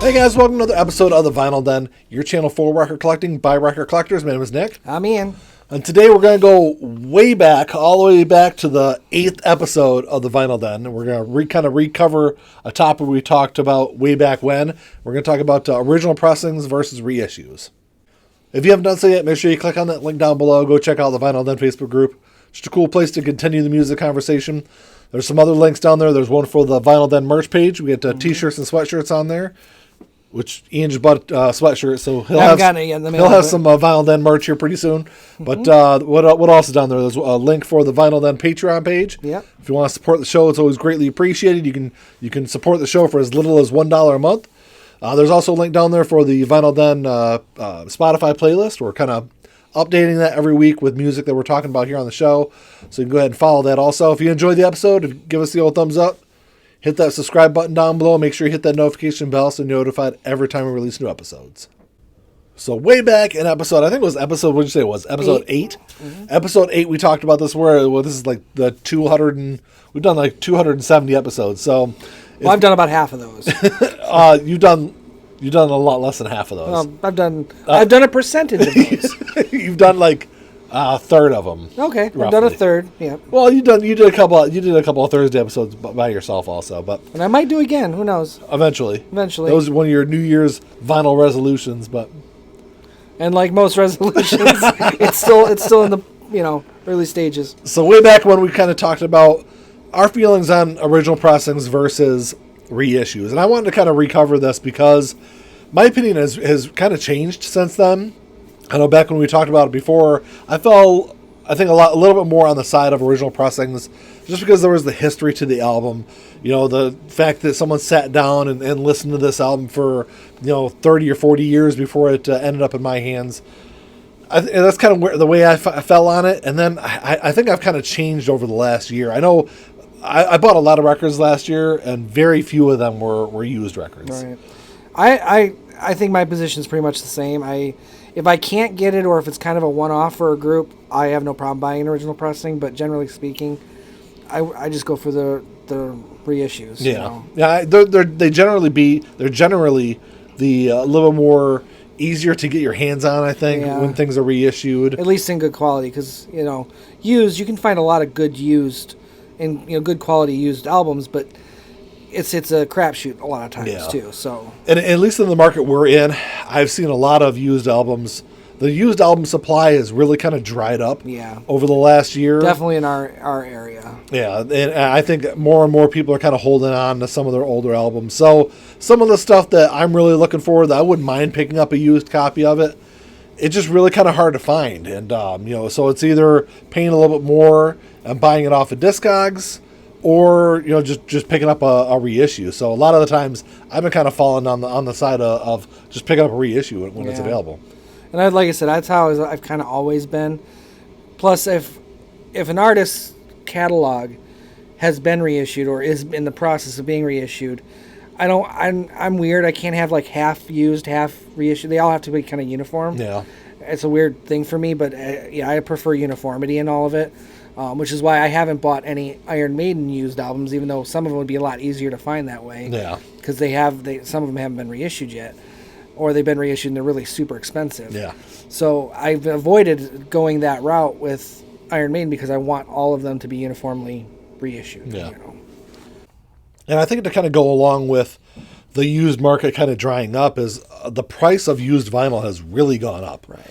Hey guys, welcome to another episode of The Vinyl Den, your channel for record collecting by record collectors. My name is Nick. I'm Ian. And today we're going to go way back, all the way back to the 8th episode of The Vinyl Den. And we're going to kind of recover a topic we talked about way back when. We're going to talk about original pressings versus reissues. If you haven't done so yet, make sure you click on that link down below. Go check out the Vinyl Den Facebook group. Just a cool place to continue the music conversation. There's some other links down there. There's one for the Vinyl Den merch page. We get t-shirts and sweatshirts on there, which Ian just bought a sweatshirt, so he'll have some Vinyl Den merch here pretty soon. But what else is down there? There's a link for the Vinyl Den Patreon page. Yep. If you want to support the show, it's always greatly appreciated. You can support the show for as little as $1 a month. There's also a link down there for the Vinyl Den Spotify playlist. We're kind of updating that every week with music that we're talking about here on the show. So you can go ahead and follow that also. If you enjoyed the episode, give us the old thumbs up. Hit that subscribe button down below. Make sure you hit that notification bell so you're notified every time we release new episodes. So way back in episode, I think it was episode, what did you say it was? Episode 8? Mm-hmm. Episode 8, we talked about this this is like the 200, we've done like 270 episodes. So I've done about half of those. You've done a lot less than half of those. I've done a percentage of those. You've done like a third of them. Okay, roughly. I've done a third. Yeah. Well, you did a couple of Thursday episodes by yourself also, and I might do again. Who knows? Eventually. That was one of your New Year's vinyl resolutions, and like most resolutions, it's still in the early stages. So way back when we kind of talked about our feelings on original pressings versus reissues, and I wanted to kind of recover this because my opinion has kind of changed since then. I know back when we talked about it before, I think a little bit more on the side of original pressings, just because there was the history to the album. The fact that someone sat down and listened to this album for 30 or 40 years before it ended up in my hands. That's kind of the way I fell on it, and then I think I've kind of changed over the last year. I know I bought a lot of records last year, and very few of them were used records. Right. I think my position is pretty much the same. If I can't get it, or if it's kind of a one-off for a group, I have no problem buying an original pressing. But generally speaking, I just go for the reissues. Yeah, yeah. They're generally the a little more easier to get your hands on. I think when things are reissued, at least in good quality, because used, you can find a lot of good used and good quality used albums, but it's a crapshoot a lot of times too. So, and at least in the market we're in, I've seen a lot of used albums. The used album supply has really kind of dried up over the last year. Definitely in our area. Yeah, and I think more and more people are kind of holding on to some of their older albums. So some of the stuff that I'm really looking for, that I wouldn't mind picking up a used copy of it, it's just really kind of hard to find. And, so it's either paying a little bit more and buying it off of Discogs, or just picking up a reissue. So a lot of the times I've been kind of falling on the side of just picking up a reissue when it's available. And like I said, that's how I've kind of always been. Plus, if an artist's catalog has been reissued or is in the process of being reissued, I'm weird. I can't have like half used, half reissued. They all have to be kind of uniform. Yeah, it's a weird thing for me, but I prefer uniformity in all of it. Which is why I haven't bought any Iron Maiden used albums, even though some of them would be a lot easier to find that way. Yeah. Because some of them haven't been reissued yet, or they've been reissued and they're really super expensive. Yeah. So I've avoided going that route with Iron Maiden because I want all of them to be uniformly reissued. Yeah. And I think to kind of go along with the used market kind of drying up is the price of used vinyl has really gone up. Right.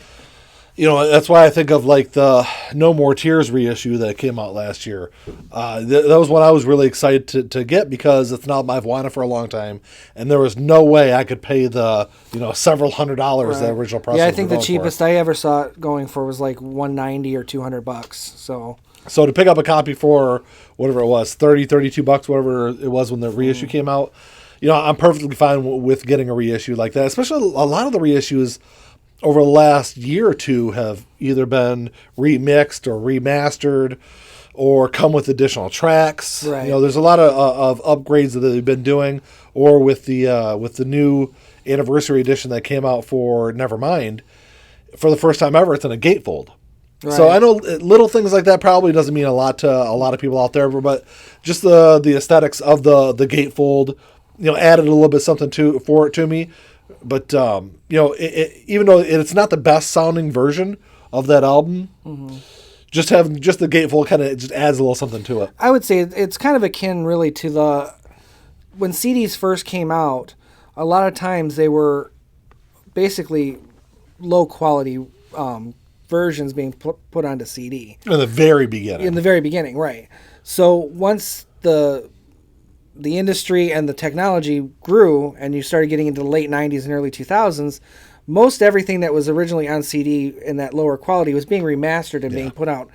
That's why I think of like the No More Tears reissue that came out last year. That was one I was really excited to get because it's an album I've wanted for a long time, and there was no way I could pay the several $100s that original price. Yeah, I think the cheapest I ever saw it going for was like $190 or $200. So to pick up a copy for whatever it was, $32, whatever it was when the reissue came out, I'm perfectly fine with getting a reissue like that. Especially a lot of the reissues over the last year or two have either been remixed or remastered or come with additional tracks. Right. There's a lot of upgrades that they've been doing, or with the new anniversary edition that came out for Nevermind, for the first time ever, it's in a gatefold. Right. So I know little things like that probably doesn't mean a lot to a lot of people out there, but just the aesthetics of the gatefold, added a little bit something for it to me. But even though it's not the best sounding version of that album, just having just the gatefold kind of just adds a little something to it. I would say it's kind of akin really to when CDs first came out. A lot of times they were basically low quality versions being put onto CD. In the very beginning. Right. So once the industry and the technology grew and you started getting into the late 90s and early 2000s, most everything that was originally on CD in that lower quality was being remastered and being put out.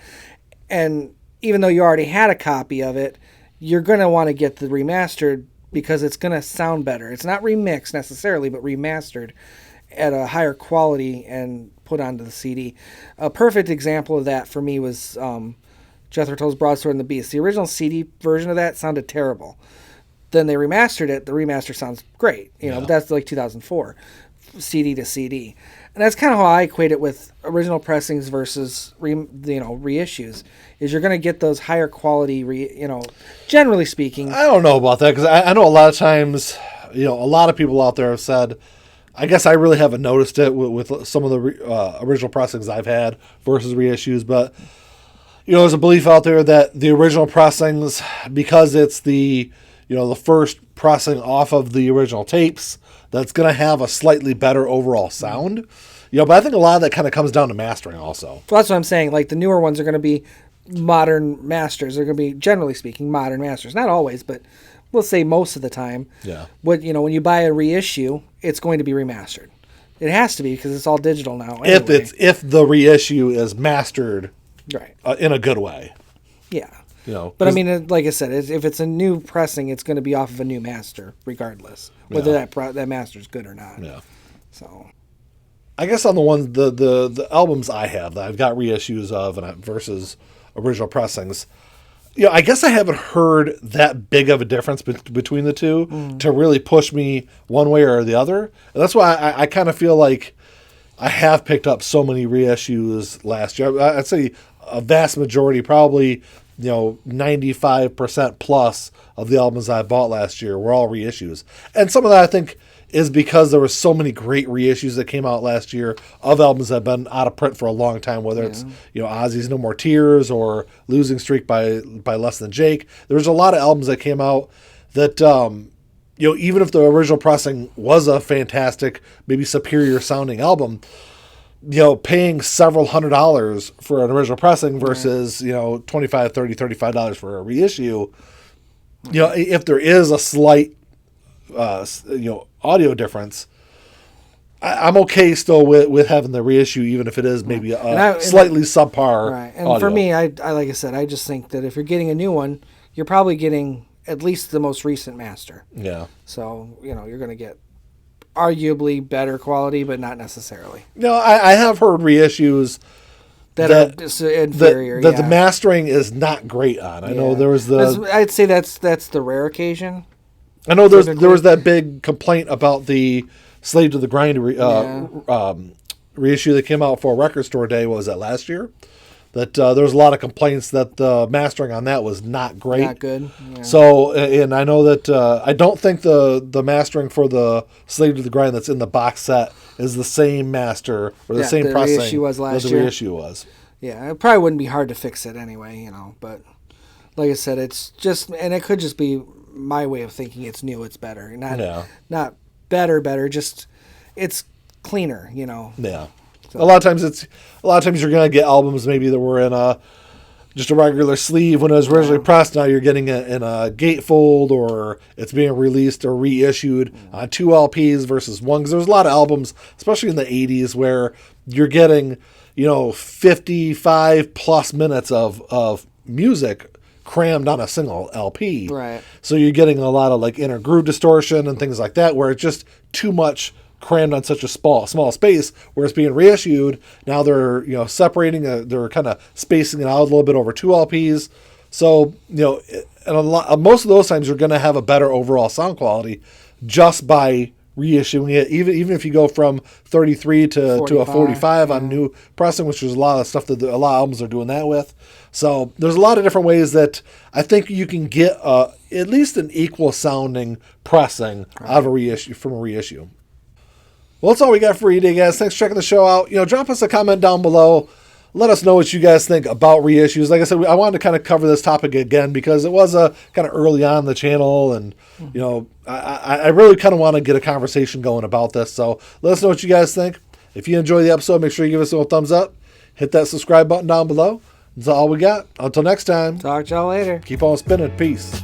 And even though you already had a copy of it, you're going to want to get the remastered because it's going to sound better. It's not remixed necessarily, but remastered at a higher quality and put onto the CD. A perfect example of that for me was Jethro Tull's Broadsword and the Beast. The original CD version of that sounded terrible. Then they remastered it. The remaster sounds great. But that's like 2004, CD to CD. And that's kind of how I equate it with original pressings versus reissues. Is you're going to get those higher quality, generally speaking. I don't know about that because I know a lot of times, a lot of people out there have said, I guess I really haven't noticed it with some of the original pressings I've had versus reissues, but there's a belief out there that the original pressings, because it's the the first pressing off of the original tapes, that's going to have a slightly better overall sound. But I think a lot of that kind of comes down to mastering also. So that's what I'm saying. Like the newer ones are going to be modern masters. They're going to be, generally speaking, modern masters. Not always, but we'll say most of the time. Yeah. When you buy a reissue, it's going to be remastered. It has to be because it's all digital now. Anyway. If the reissue is mastered, right, in a good way. Yeah. But I mean, like I said, if it's a new pressing, it's going to be off of a new master, regardless whether that master's good or not. Yeah. So, I guess on the ones the albums I have that I've got reissues of versus original pressings, I guess I haven't heard that big of a difference between the two to really push me one way or the other. And that's why I kind of feel like I have picked up so many reissues last year. I'd say a vast majority, probably 95% plus of the albums I bought last year were all reissues. And some of that I think is because there were so many great reissues that came out last year of albums that have been out of print for a long time, whether it's Ozzy's No More Tears or Losing Streak by Less Than Jake. There's a lot of albums that came out that even if the original pressing was a fantastic, maybe superior sounding album, paying several $100s for an original pressing versus, $25, $30, $35 for a reissue, if there is a slight, audio difference, I'm okay still with having the reissue, even if it is maybe slightly subpar. Right. And audio. For me, I like I said, I just think that if you're getting a new one, you're probably getting at least the most recent master. Yeah. So, you're going to get arguably better quality, but not necessarily. I have heard reissues that are inferior. That the mastering is not great on. I know there was I'd say that's the rare occasion. I know there was that big complaint about the Slave to the Grind reissue that came out for Record Store Day. What was that, last year? That there was a lot of complaints that the mastering on that was not great. Not good. Yeah. So, and I know that I don't think the mastering for the Slave to the Grind that's in the box set is the same master or the same pressing the reissue was last that year. The reissue was. Yeah, it probably wouldn't be hard to fix it anyway, but like I said, it's just, and it could just be my way of thinking it's new, it's better. Not better, just it's cleaner, Yeah. So. A lot of times you're gonna get albums maybe that were in just a regular sleeve when it was originally pressed. Now you're getting it in a gatefold, or it's being released or reissued on 2 LPs versus one. Because there's a lot of albums, especially in the 80s, where you're getting 55 plus minutes of music crammed on a single LP. Right. So you're getting a lot of like inner groove distortion and things like that, where it's just too much crammed on such a small space, where it's being reissued. Now they're separating, they're kind of spacing it out a little bit over 2 LPs. So and most of those times you're going to have a better overall sound quality just by reissuing it, even if you go from 33 to a 45 on new pressing, which is a lot of stuff that a lot of albums are doing that with. So there's a lot of different ways that I think you can get at least an equal sounding pressing out of a reissue from a reissue. Well, that's all we got for you today, guys. Thanks for checking the show out. Drop us a comment down below. Let us know what you guys think about reissues. Like I said, I wanted to kind of cover this topic again because it was kind of early on the channel, and I really kind of want to get a conversation going about this. So let us know what you guys think. If you enjoy the episode, make sure you give us a little thumbs up. Hit that subscribe button down below. That's all we got. Until next time. Talk to y'all later. Keep on spinning. Peace.